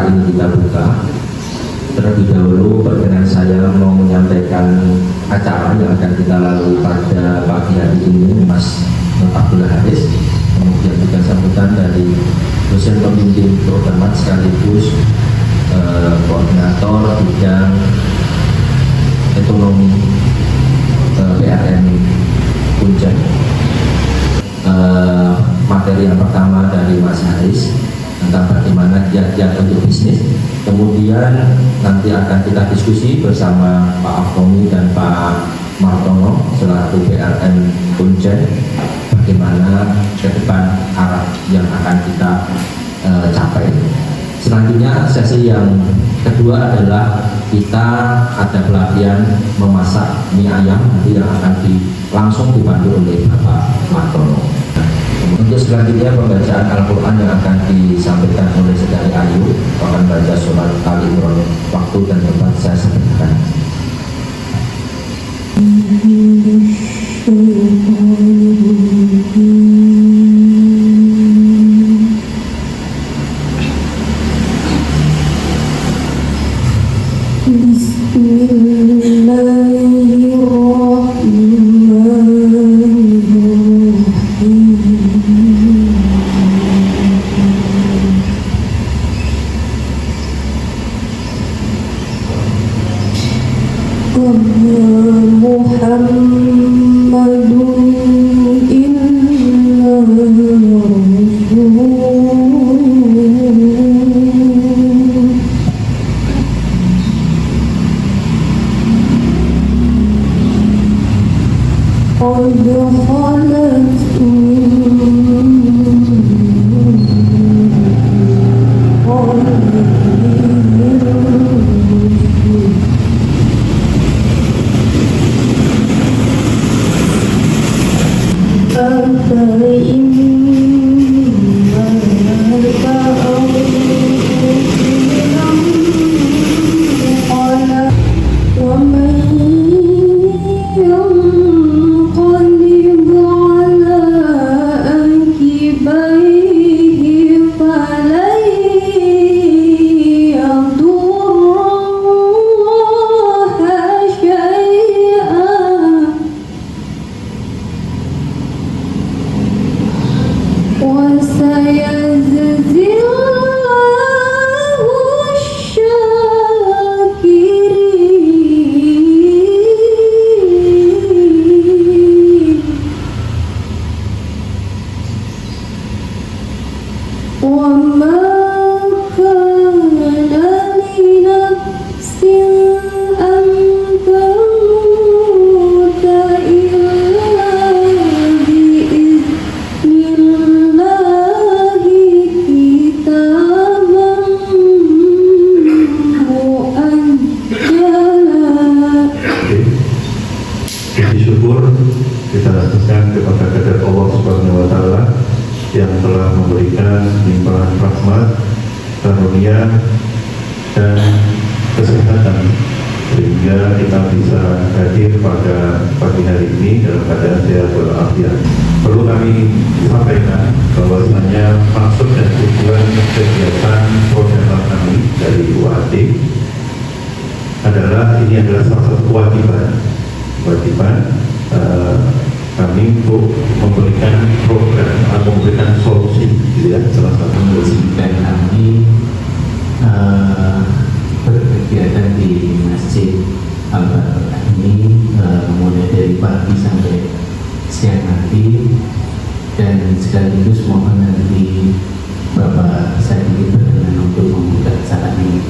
acara ini kita buka. Terlebih dahulu perkenan saya mau menyampaikan acara yang akan kita lalui pada pagi hari ini, Mas Abdullah Haris. Kemudian juga sambutan dari dosen pembimbing program sekaligus koordinator bidang ekonomi PRN Punjen. Materi yang pertama dari Mas Haris tentang bagaimana kiat-kiat untuk bisnis. Kemudian nanti akan kita diskusi bersama Pak Afromi dan Pak Martono selaku PRN Punjen, bagaimana ke depan arah yang akan kita capai. Selanjutnya sesi yang kedua adalah kita ada pelatihan memasak mie ayam nanti yang akan langsung dibantu oleh Bapak Martono. Untuk selanjutnya pembacaan Al-Quran yang akan disampaikan oleh Saudari Ayu akan baca surat Al-Imran. Waktu dan tempat saya sampaikan. Kita lakukan kepada kehadirat Allah Subhanahu wa Ta'ala yang telah memberikan limpahan rahmat, karunia dan kesehatan sehingga kita bisa hadir pada pagi hari ini dalam keadaan sehat walafiat. Perlu kami sampaikan bahwasanya maksud dan tujuan kegiatan program kami dari UAT adalah salah satu kewajiban kami untuk memberikan program atau memberikan solusi, gitu ya, salah satu dan kami berkegiatan di Masjid Al-Barakah ini mulai dari pagi sampai siang nanti, dan sekaligus mohon nanti Bapak sedikit berkenan untuk membuka acara ini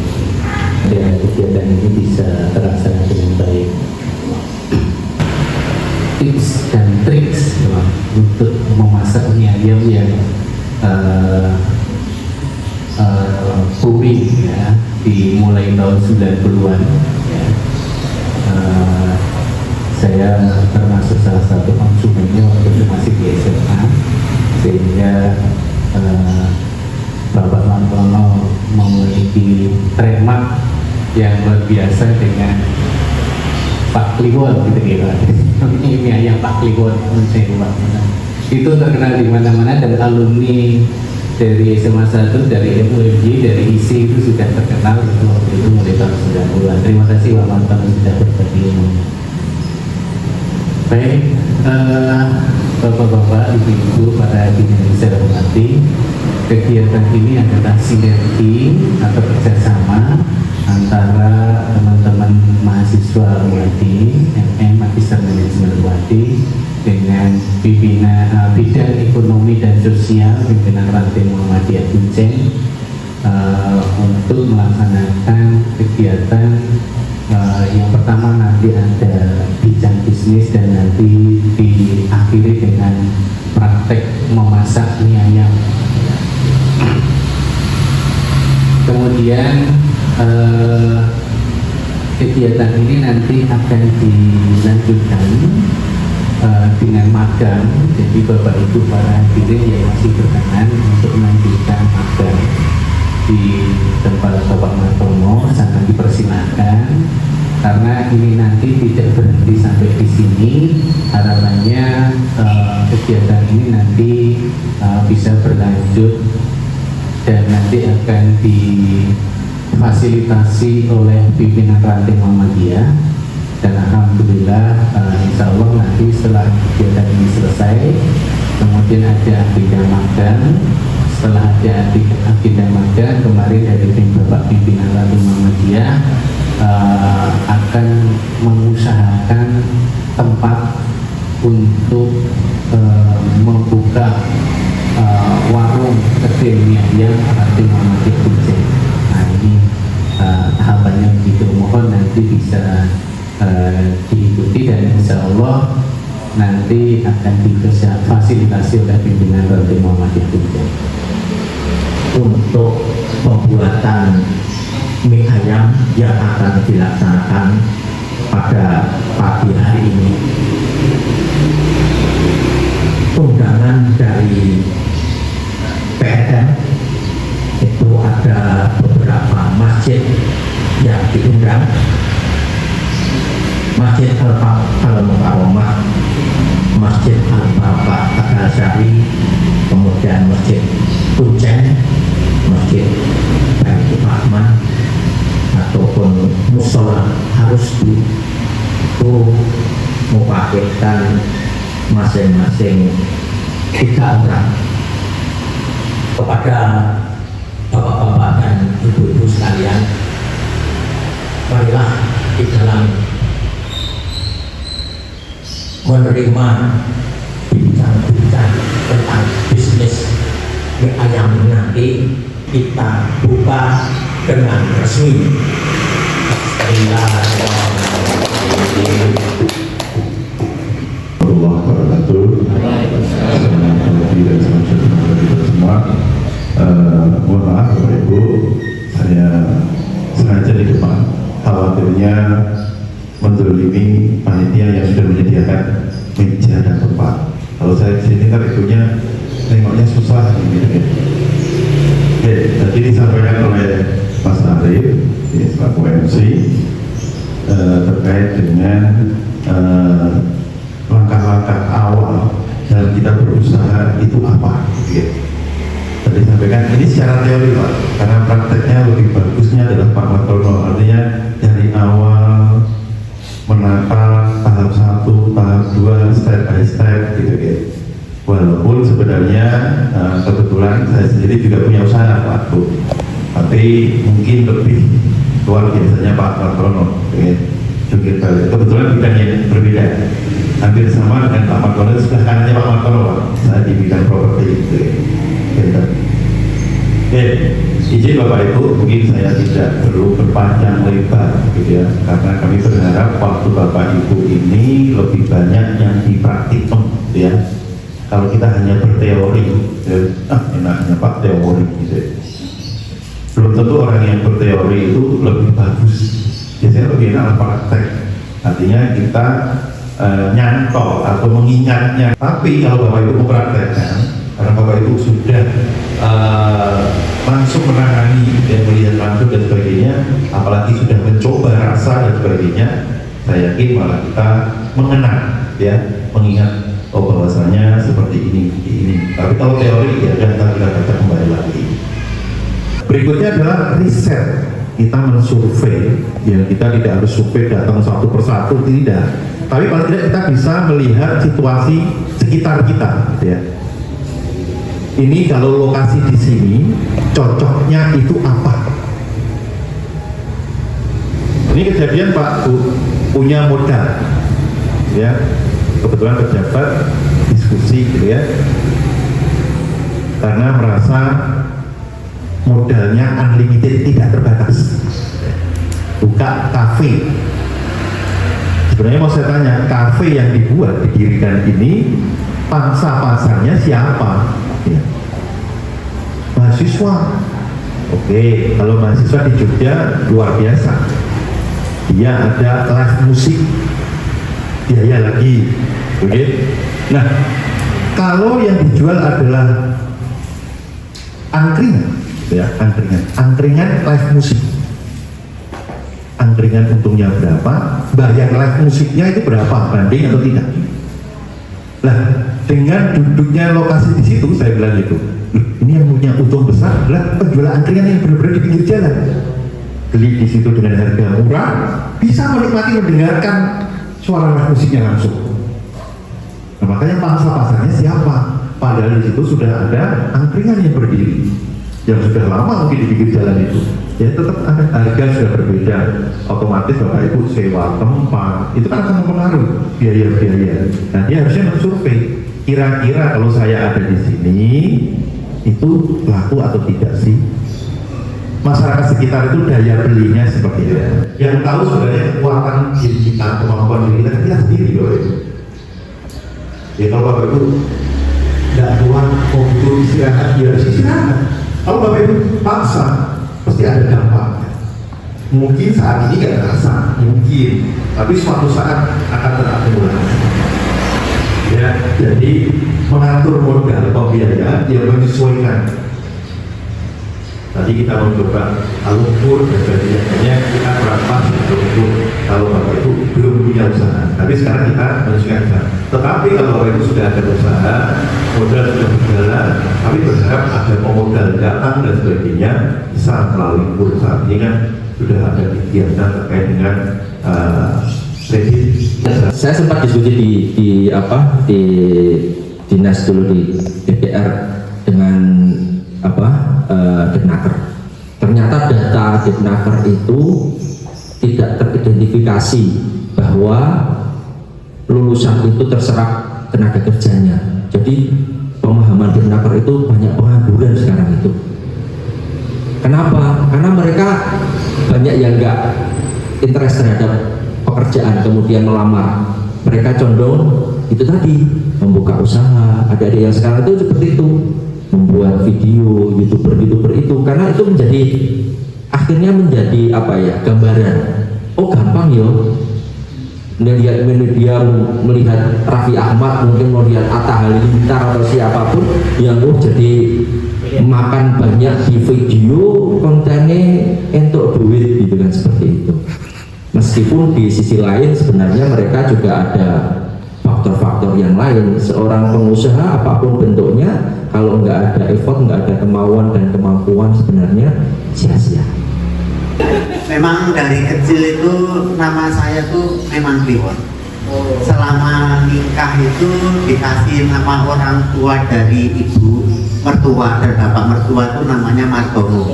dan kegiatan ini bisa terlaksana dengan baik. Tips dan triks untuk memasak mie ayam yang booming ya, dimulai tahun 90-an ya. Saya termasuk salah satu konsumennya waktu itu masih di SMA, sehingga Bapak Martono memiliki trademark yang luar biasa dengan Pak Kliwon gitu kira. Ini ayam Pak Kliwon itu terkenal di mana-mana, dan alumni dari SMA 1, dari MUMJ, dari isi itu sudah terkenal waktu itu mulai tahun 90-an. Terima kasih Pak Marton sudah berbagi ilmu. Baik, Bapak-bapak, Ibu-ibu, para hadirin yang saya hormati, kegiatan ini adalah sinergi atau kerjasama antara teman-teman mahasiswa UADI, MM Magister Manajemen UADI, dengan pimpinan bidang ekonomi dan sosial pimpinan ranting Muhammadiyah Kuncen untuk melaksanakan kegiatan yang pertama nanti ada bincang bisnis dan nanti diakhiri dengan praktek memasak mie ayam. Kemudian kegiatan ini nanti akan dilanjutkan dengan magang. Jadi Bapak Ibu para hadirin yang masih berkenan untuk melanjutkan magang di tempat Bapak Martono sangat dipersilakan, karena ini nanti tidak berhenti sampai di sini. Harapannya kegiatan ini nanti bisa berlanjut dan nanti akan difasilitasi oleh pimpinan ranting Muhammadiyah. Dan alhamdulillah insya Allah nanti setelah kegiatan ini selesai, kemudian ada agenda magang. Setelah ada agenda magang, kemarin dari Bapak pimpinan ranting Muhammadiyah akan mengusahakan tempat untuk membuka warung kedai mie ayam ranting Muhammadiyah Kuncen. Nah ini tahapannya begitu, mohon nanti bisa diikuti dan insya Allah nanti akan difasilitasi oleh pimpinan ranting Muhammadiyah Kuncen. Untuk pembuatan mie ayam yang akan dilaksanakan pada pagi hari ini, undangan dari PNM itu ada beberapa masjid yang diundang. Masjid Al-Mukarramah, Masjid Al-Barakah Al-Syari, kemudian Masjid Kuncen, Masjid Baitur Rahman, ataupun musola harus itu mewakilkan masing-masing 3 orang. Kepada bapak-bapak dan ibu-ibu sekalian, marilah di dalam menerima bincang-bincang tentang bisnis mie ayam nanti kita buka dengan resmi. Allah wabarakatuh. Dan semua. Mohon maaf Bapak Ibu, saya sengaja di depan, khawatirnya menzalimi panitia yang sudah menyediakan meja dan tempat. Kalau saya kesini kan itunya tengoknya susah gitu ya. Oke, tadi disampaikan oleh Mas Arif selaku MC terkait dengan langkah-langkah awal dalam kita berusaha itu apa gitu. Tadi sampaikan ini secara teori Pak, karena prakteknya lebih bagusnya adalah Pak Martono, artinya dari awal menata tahap 1, tahap 2, step by step gitu. Walaupun sebenarnya kebetulan saya sendiri juga punya usaha Pak Bu, tapi mungkin lebih luar biasanya Pak Martono jungkir balik. Kebetulan bidangnya berbeda, hampir sama dengan Pak Martono, sebelah kanannya Pak Martono Pak, saya di bidang properti gitu. Oke, izin Bapak Ibu, mungkin saya tidak perlu berpanjang lebar gitu ya, karena kami berharap waktu Bapak Ibu ini lebih banyak yang dipraktikkan gitu ya. Kalau kita hanya berteori, ya, enaknya Pak teori gitu ya. Belum tentu orang yang berteori itu lebih bagus, biasanya lebih enak praktek. Artinya kita nyantol atau mengingatnya. Tapi kalau Bapak Ibu mempraktekkan, karena Bapak Ibu sudah langsung menangani dan melihat langsung dan sebagainya, apalagi sudah mencoba rasa dan sebagainya, saya yakin malah kita mengenang ya, mengingat bahwasanya seperti ini. Tapi kalau teori ya kita baca kembali lagi. Berikutnya adalah riset. Kita mensurvei, ya kita tidak harus survei datang satu persatu, tidak. Tapi paling tidak kita bisa melihat situasi sekitar kita, gitu ya. Ini kalau lokasi di sini cocoknya itu apa? Ini kejadian Pak punya modal, ya kebetulan pejabat diskusi, gitu ya, karena merasa modalnya unlimited, tidak terbatas, buka kafe. Sebenarnya mau saya tanya, kafe yang dibuat, didirikan ini pangsa pasarnya siapa? Ya. Mahasiswa. Oke, kalau mahasiswa di Jogja luar biasa, dia ada live musik, biaya lagi. Oke. Nah, kalau yang dijual adalah angkringan, ya, angkringan live musik. Angkringan untungnya berapa? Bayar live musiknya itu berapa? Banding atau tidak? Lah, dengan duduknya lokasi di situ, saya bilang gitu. Ini yang punya untung besar adalah penjual angkringan yang benar-benar di pinggir jalan. Beli di situ dengan harga murah, bisa menikmati mendengarkan suara live musiknya langsung. Nah, makanya pangsa pasarnya siapa? Padahal di situ sudah ada angkringan yang berdiri, yang sudah lama mungkin di pinggir jalan itu. Ya tetap ada, harga sudah berbeda, otomatis Bapak Ibu sewa tempat itu kan akan mempengaruhi biaya-biaya. Nah, dia harusnya mensurvei kira-kira kalau saya ada di sini itu laku atau tidak sih, masyarakat sekitar itu daya belinya seperti apa. Yang tahu sebenarnya kekuatan diri kita, kemampuan diri kita sendiri loh. Ya kalau Bapak Ibu tidak kuat, mau butuh istirahat, ya harus istirahat. Kalau Bapak Ibu paksa, pasti ada dampaknya. Mungkin saat ini gak terasa, mungkin, tapi suatu saat akan terakumulasi. Ya, jadi mengatur modal pembiayaan yang menyesuaikan. Tadi kita mencoba alur dan sebagainya, kita berapa untuk kalau Bapak Ibu belum punya usaha. Tapi sekarang kita menyesuaikan. Tetapi kalau Bapak Ibu sudah ada usaha, modal sudah berjalan, tapi berharap ada pemodal datang dan sebagainya, bisa melalui bursa. Ini kan sudah ada kegiatan terkait dengan kredit. Saya sempat diskusi di dinas dulu di DPR dengan Depnaker. Ternyata data Depnaker itu tidak teridentifikasi bahwa lulusan itu terserap tenaga kerjanya. Jadi pemahaman Depnaker itu banyak pengangguran sekarang itu. Kenapa? Karena mereka banyak yang nggak interest terhadap pekerjaan kemudian melamar. Mereka condong itu tadi membuka usaha. Ada yang sekarang itu seperti itu, membuat video youtuber itu, karena itu menjadi akhirnya menjadi gambaran. Oh gampang yo. Melihat Raffi Ahmad, mungkin melihat Atta Halilintar atau siapapun yang jadi makan banyak di video kontennya untuk duit gitu kan, seperti itu. Meskipun di sisi lain sebenarnya mereka juga ada faktor-faktor yang lain. Seorang pengusaha apapun bentuknya, kalau nggak ada effort, nggak ada kemauan dan kemampuan, sebenarnya sia-sia. Memang dari kecil itu nama saya tuh memang Kliwon. Selama nikah itu dikasih nama orang tua dari ibu mertua dan bapak mertua itu namanya Martono.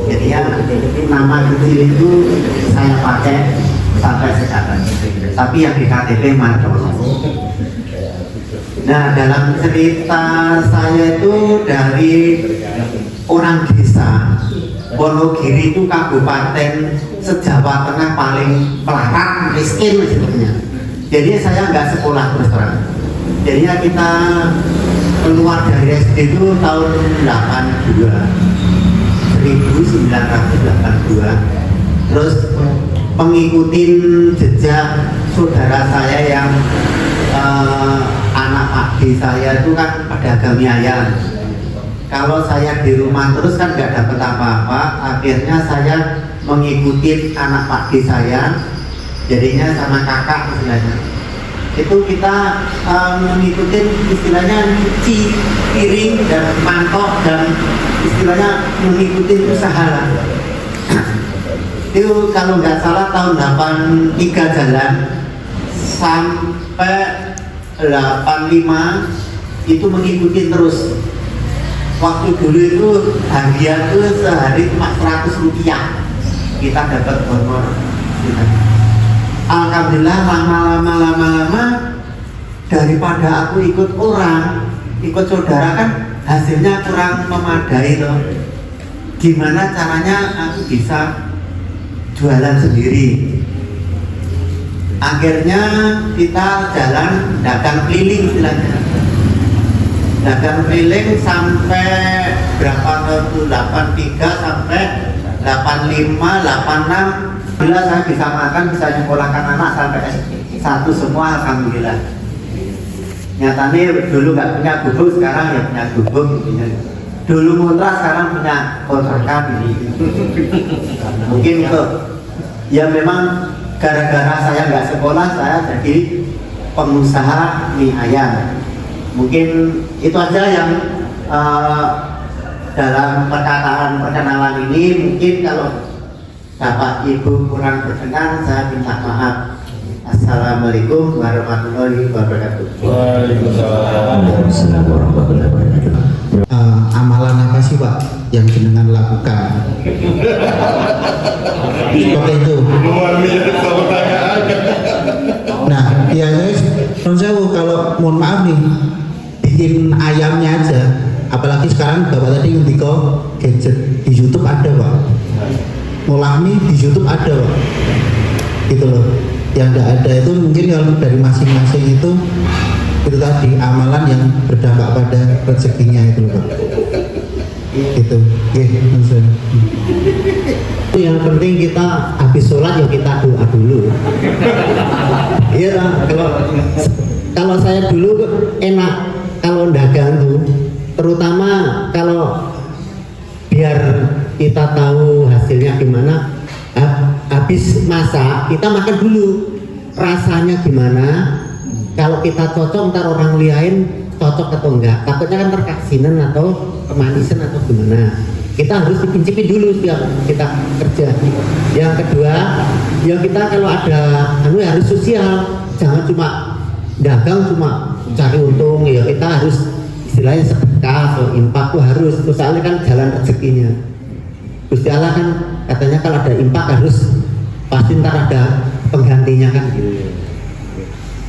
Jadi ya nama kecil itu saya pakai sampai sekarang. Tapi yang di KTP Martono. Nah, dalam cerita saya itu dari orang desa Wonogiri itu kabupaten se-Jawa Tengah paling melarat, miskin sebetulnya. Jadi saya nggak sekolah terus terang. Jadinya kita keluar dari SD itu tahun 1982. Terus mengikuti jejak saudara saya yang anak pakde saya itu kan pedagang mie ayam. Kalau saya di rumah terus kan nggak dapat apa-apa, akhirnya saya mengikuti anak pakde saya, jadinya sama kakak istilahnya. itu kita mengikuti istilahnya nyuci piring dan mangkok dan istilahnya mengikuti usaha lah. Itu kalau nggak salah tahun 83 jalan sampai 85 itu mengikuti terus. Waktu dulu itu harian itu sehari cuma 100 rupiah kita dapat honor. Alhamdulillah lama-lama daripada aku ikut orang, ikut saudara kan hasilnya kurang memadai loh. Gimana caranya aku bisa jualan sendiri? Akhirnya kita jalan dagang keliling istilahnya. Dagang keliling sampai berapa tahun itu? 83 sampai 85, 86. Bila saya bisa makan, bisa nyekolahkan anak sampai S1 semua, alhamdulillah. Nyatanya dulu nggak punya gubuk, sekarang ya punya gubuk. Dulu ngontrak, sekarang punya kontrakan. Mungkin itu. Ya memang gara-gara saya nggak sekolah, saya jadi pengusaha mie ayam. Mungkin itu aja yang dalam perkenalan ini. Mungkin kalau Bapak Ibu kurang berkenan, saya minta maaf. Assalamualaikum warahmatullahi wabarakatuh. Waalaikumsalam warahmatullahi wabarakatuh. Amalan apa sih Pak yang jenengan lakukan? Seperti itu. Nah, ya guys, non sewu, kalau mohon maaf nih, bikin ayamnya aja. Apalagi sekarang Bapak tadi ngendiko gadget di YouTube ada Pak. Ngolah mie di YouTube ada Pak. Gitu loh. Yang tidak ada itu mungkin kalau dari masing-masing itu tadi amalan yang berdampak pada rezekinya itu Pak. Gitu. Yang penting kita habis sholat ya kita doa dulu. Iya, kalau saya dulu enak kalau dagang tuh, terutama kalau biar kita tahu hasilnya gimana. Habis masak kita makan dulu rasanya gimana. Kalau kita cocok ntar orang liain cocok atau enggak, takutnya kan terkaksinan atau kemanisan atau gimana. Kita harus dicincipin dulu setiap kita kerja. Yang kedua, ya kita kalau ada harus sosial, jangan cuma dagang cuma cari untung. Ya kita harus istilahnya sedekah atau infak tuh harus, soalnya kan jalan rezekinya. Gusti Allah kan katanya kalau ada infak harus pasti ntar ada penggantinya kan gitu.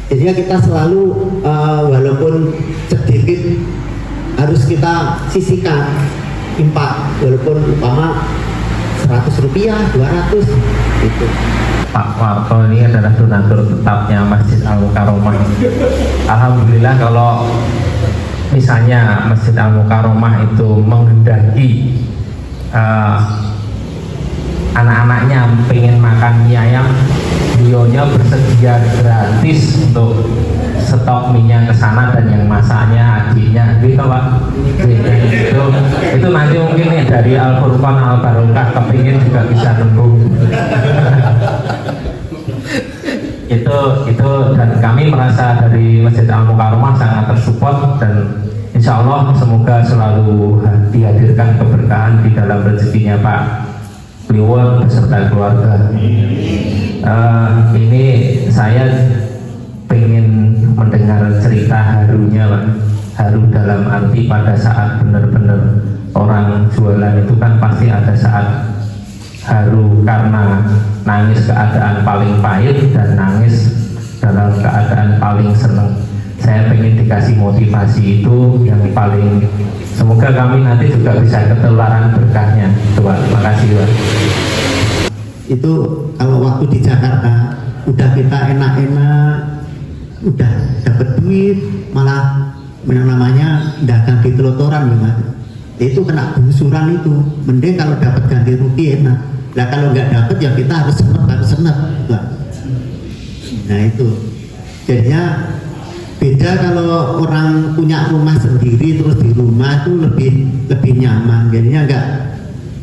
Jadinya kita selalu walaupun sedikit harus kita sisihkan infak, walaupun umpama 100 rupiah, 200 gitu. Pak Marto ini adalah donatur tetapnya Masjid Al-Mukarromah. Alhamdulillah kalau misalnya Masjid Al-Mukarromah itu menghendaki anak-anaknya pengen makan mie ayam, beliaunya bersedia gratis untuk stok minyak ke sana dan yang masaknya adiknya gitu Pak. Itu nanti mungkin nih dari Al-Furqan Al-Barokah kepingin juga bisa nembung. itu dan kami merasa dari Masjid Al-Mukarromah sangat tersupport dan insya Allah semoga selalu dihadirkan keberkahan di dalam rezekinya Pak Kliwon beserta keluarga. Ini saya pengen mendengar cerita harunya Pak. Haru dalam arti pada saat benar-benar orang jualan itu kan pasti ada saat haru karena nangis keadaan paling pahit dan nangis dalam keadaan paling senang. Saya pengen dikasih motivasi itu yang paling, semoga kami nanti juga bisa ketularan berkahnya. Tuhan, terima kasih Pak. Itu kalau waktu di Jakarta udah kita enak-enak, udah dapat duit, malah yang namanya dagang di trotoaran ya Mas. Itu kena gusuran itu. Mending kalau dapat ganti rugi enak. Nah kalau nggak dapat ya kita harus senep. Nah itu jadinya beda kalau orang punya rumah sendiri terus di rumah itu lebih nyaman, jadinya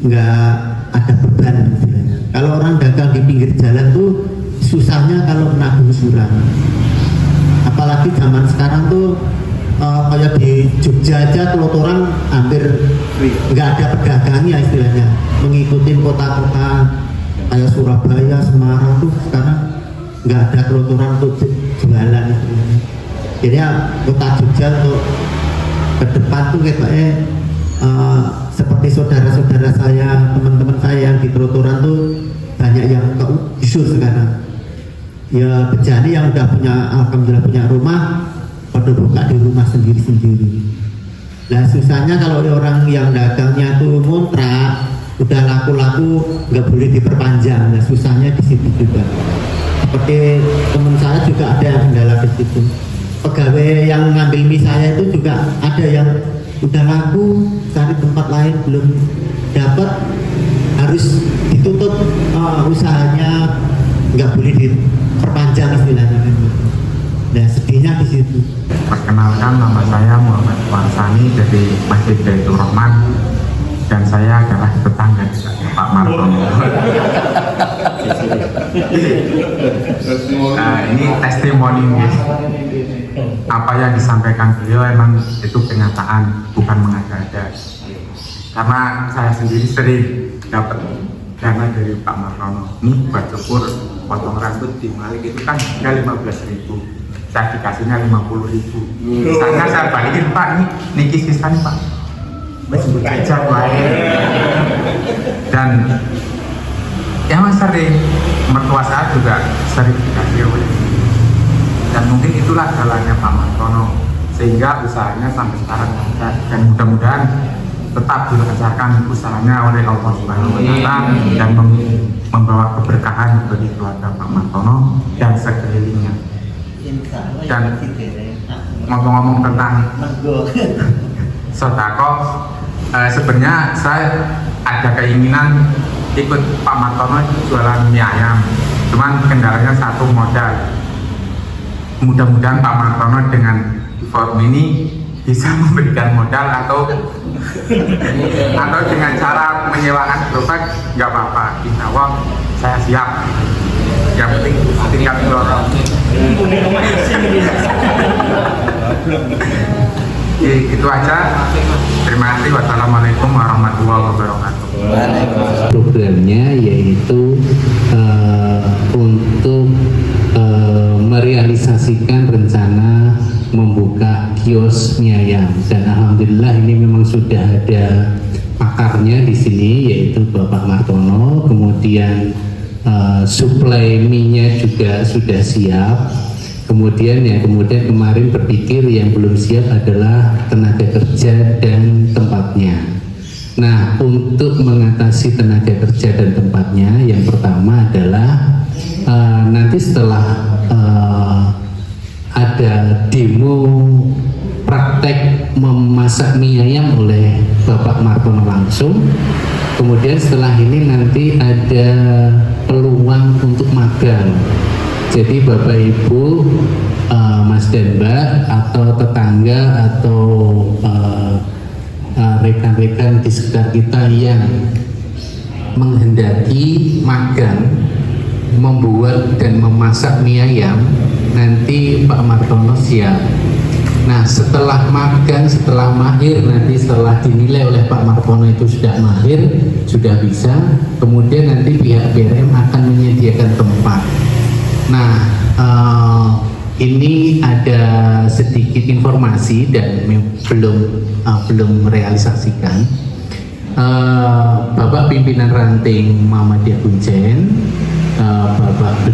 nggak ada beban istilahnya. Kalau orang dagang di pinggir jalan tuh susahnya kalau kena gusuran. apalagi zaman sekarang tuh kayak di Jogja aja kelotoran hampir nggak ada pedagangnya istilahnya, mengikuti kota-kota kayak Surabaya, Semarang tuh sekarang nggak ada kelotoran untuk jualan istilahnya. Jadi ya kota Jogja untuk ke depan tuh kayaknya seperti saudara-saudara saya, teman-teman saya yang di kelotoran tuh banyak yang keusul sekarang. Ya Bejani yang udah punya, alhamdulillah punya rumah, pada buka di rumah sendiri-sendiri. Nah susahnya kalau orang yang dagangnya tuh ngontrak, udah laku-laku nggak boleh diperpanjang. Nah susahnya di situ juga. Seperti teman saya juga ada yang kendala di situ. Pegawai yang ngambil mie saya itu juga ada yang udah laku, cari tempat lain belum dapat, harus ditutup usahanya, nggak boleh diperpanjang istilahnya. Nah sedihnya di situ. Perkenalkan, nama saya Muhammad Warsani dari Masjid Baitur Rahman dan saya adalah tetangga Pak Martono. Ini testimoni, apa yang disampaikan beliau emang itu kenyataan, bukan mengada-ada. Karena saya sendiri sering dapat dana dari Pak Martono. Ini buat syukur potong rambut di Malik itu kan ya 15.000. Saya dikasihnya 50.000. Misalnya saya balikin, Pak, ini kisisan Pak, sebut aja Pak. Dan yang sering mertua saya juga sering dikasih oleh, dan mungkin itulah jalannya Pak Martono sehingga usahanya sampai sekarang lancar, dan mudah-mudahan tetap dilancarkan usahanya oleh Allah Subhanahu wa Ta'ala dan membawa keberkahan bagi keluarga Pak Martono dan sekelilingnya. Dan ngomong-ngomong tentang sodako, sebenarnya saya ada keinginan ikut Pak Martono jualan mie ayam, cuman kendalanya satu, modal. Mudah-mudahan Pak Martono dengan forum ini bisa memberikan modal atau dengan cara menyewakan gerobak, nggak apa-apa, insya Allah saya siap. Yang penting tingkat dorong. Itu aja. Terima kasih. Wassalamualaikum warahmatullahi wabarakatuh. Programnya yaitu untuk merealisasikan rencana membuka kios mie ayam, dan alhamdulillah ini memang sudah ada pakarnya di sini yaitu Bapak Martono. Kemudian suplai mie-nya juga sudah siap. Kemudian kemarin berpikir yang belum siap adalah tenaga kerja dan tempatnya. Nah, untuk mengatasi tenaga kerja dan tempatnya, yang pertama adalah nanti setelah ada demo praktek memasak mie ayam oleh Bapak Martono langsung. Kemudian setelah ini nanti ada peluang untuk magang. Jadi Bapak Ibu, Mas dan Mbak atau tetangga atau rekan-rekan di sekitar kita yang menghendaki magang membuat dan memasak mie ayam, nanti Pak Martono siap. Nah, setelah magang, setelah mahir, nanti setelah dinilai oleh Pak Martono itu sudah mahir, sudah bisa, kemudian nanti pihak BRM akan menyediakan tempat. Nah, ini ada sedikit informasi dan belum merealisasikan. Bapak pimpinan ranting Muhammadiyah Kuncen, Bapak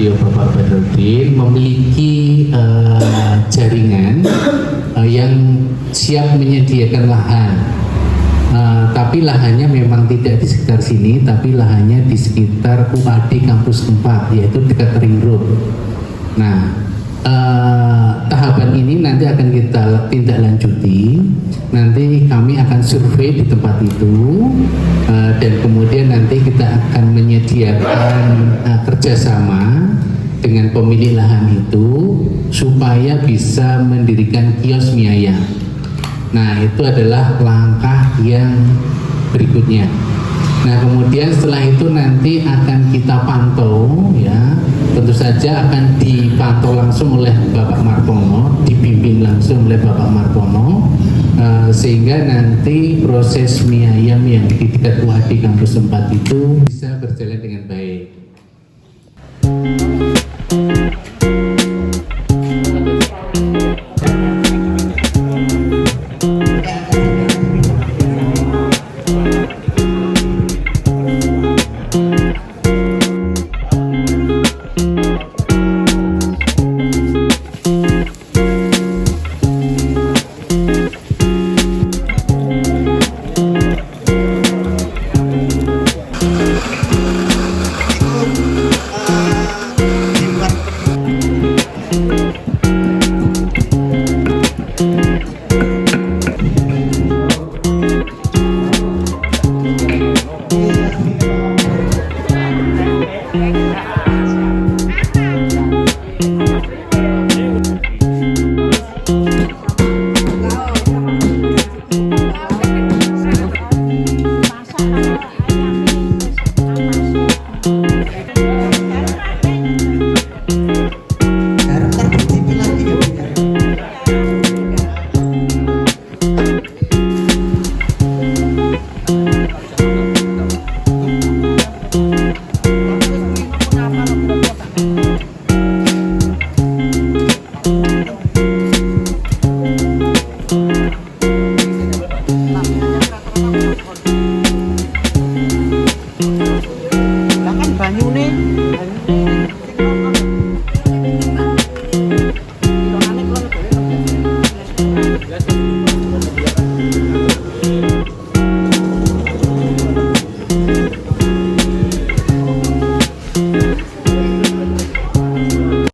Badrodin memiliki jaringan yang siap menyediakan lahan. Tapi lahannya memang tidak di sekitar sini, tapi lahannya di sekitar UAD Kampus 4, yaitu dekat Ring Road. Nah, tahapan ini nanti akan kita tindak lanjuti. Nanti kami akan survei di tempat itu, dan kemudian nanti kita akan menyediakan kerjasama dengan pemilik lahan itu supaya bisa mendirikan kios mie ayam. Nah, itu adalah langkah yang berikutnya. Nah, kemudian setelah itu nanti akan kita pantau, ya, tentu tentu saja akan dipantau langsung oleh Bapak Martono, dipimpin langsung oleh Bapak Martono, sehingga nanti proses mie ayam yang di tingkat UHD kampus 4 itu bisa berjalan dengan baik. Lah kan banyu nih.